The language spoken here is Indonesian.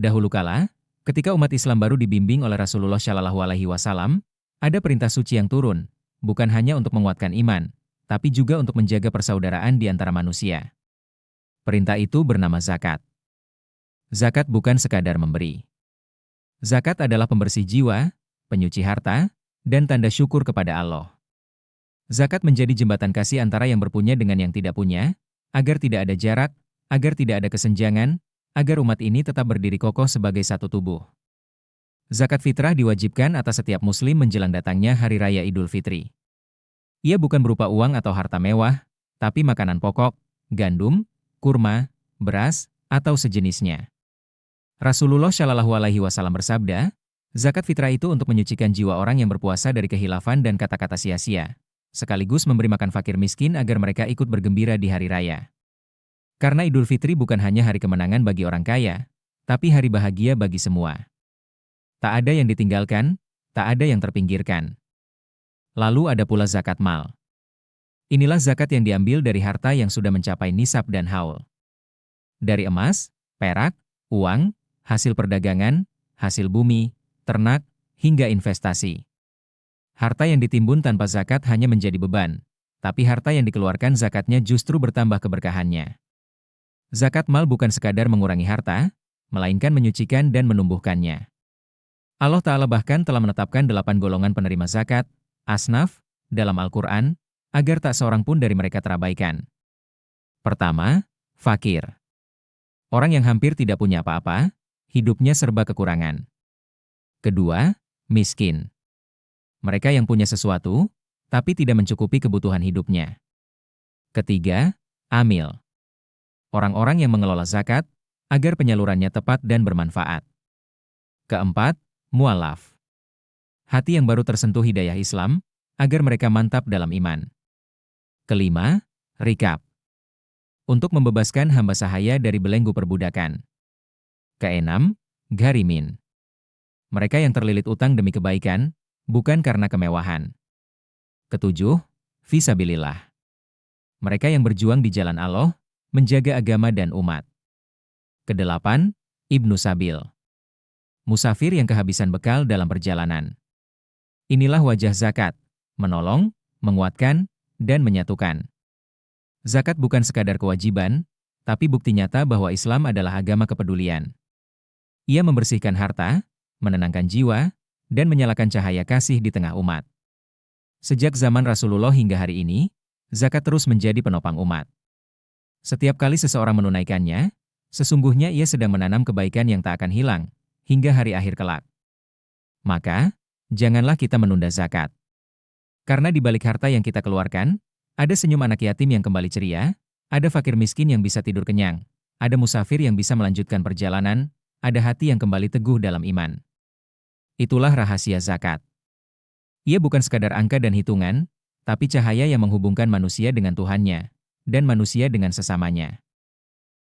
Dahulu kala, ketika umat Islam baru dibimbing oleh Rasulullah Shallallahu Alaihi Wasallam, ada perintah suci yang turun, bukan hanya untuk menguatkan iman, tapi juga untuk menjaga persaudaraan di antara manusia. Perintah itu bernama zakat. Zakat bukan sekadar memberi. Zakat adalah pembersih jiwa, penyuci harta, dan tanda syukur kepada Allah. Zakat menjadi jembatan kasih antara yang berpunya dengan yang tidak punya, agar tidak ada jarak, agar tidak ada kesenjangan, agar umat ini tetap berdiri kokoh sebagai satu tubuh. Zakat fitrah diwajibkan atas setiap muslim menjelang datangnya Hari Raya Idul Fitri. Ia bukan berupa uang atau harta mewah, tapi makanan pokok, gandum, kurma, beras, atau sejenisnya. Rasulullah Shallallahu Alaihi Wasallam bersabda, zakat fitrah itu untuk menyucikan jiwa orang yang berpuasa dari kehilafan dan kata-kata sia-sia, sekaligus memberi makan fakir miskin agar mereka ikut bergembira di hari raya. Karena Idul Fitri bukan hanya hari kemenangan bagi orang kaya, tapi hari bahagia bagi semua. Tak ada yang ditinggalkan, tak ada yang terpinggirkan. Lalu ada pula zakat mal. Inilah zakat yang diambil dari harta yang sudah mencapai nisab dan haul. Dari emas, perak, uang, hasil perdagangan, hasil bumi, ternak, hingga investasi. Harta yang ditimbun tanpa zakat hanya menjadi beban, tapi harta yang dikeluarkan zakatnya justru bertambah keberkahannya. Zakat mal bukan sekadar mengurangi harta, melainkan menyucikan dan menumbuhkannya. Allah Ta'ala bahkan telah menetapkan 8 golongan penerima zakat, asnaf, dalam Al-Quran, agar tak seorang pun dari mereka terabaikan. Pertama, fakir. Orang yang hampir tidak punya apa-apa, hidupnya serba kekurangan. Kedua, miskin. Mereka yang punya sesuatu, tapi tidak mencukupi kebutuhan hidupnya. Ketiga, amil. Orang-orang yang mengelola zakat, agar penyalurannya tepat dan bermanfaat. Keempat, mu'alaf. Hati yang baru tersentuh hidayah Islam, agar mereka mantap dalam iman. Kelima, rikab. Untuk membebaskan hamba sahaya dari belenggu perbudakan. Keenam, gharimin. Mereka yang terlilit utang demi kebaikan, bukan karena kemewahan. Ketujuh, fisabilillah. Mereka yang berjuang di jalan Allah, menjaga agama dan umat. Kedelapan, ibnu sabil. Musafir yang kehabisan bekal dalam perjalanan. Inilah wajah zakat, menolong, menguatkan, dan menyatukan. Zakat bukan sekadar kewajiban, tapi bukti nyata bahwa Islam adalah agama kepedulian. Ia membersihkan harta, menenangkan jiwa, dan menyalakan cahaya kasih di tengah umat. Sejak zaman Rasulullah hingga hari ini, zakat terus menjadi penopang umat. Setiap kali seseorang menunaikannya, sesungguhnya ia sedang menanam kebaikan yang tak akan hilang, hingga hari akhir kelak. Maka, janganlah kita menunda zakat. Karena di balik harta yang kita keluarkan, ada senyum anak yatim yang kembali ceria, ada fakir miskin yang bisa tidur kenyang, ada musafir yang bisa melanjutkan perjalanan, ada hati yang kembali teguh dalam iman. Itulah rahasia zakat. Ia bukan sekadar angka dan hitungan, tapi cahaya yang menghubungkan manusia dengan Tuhannya, dan manusia dengan sesamanya.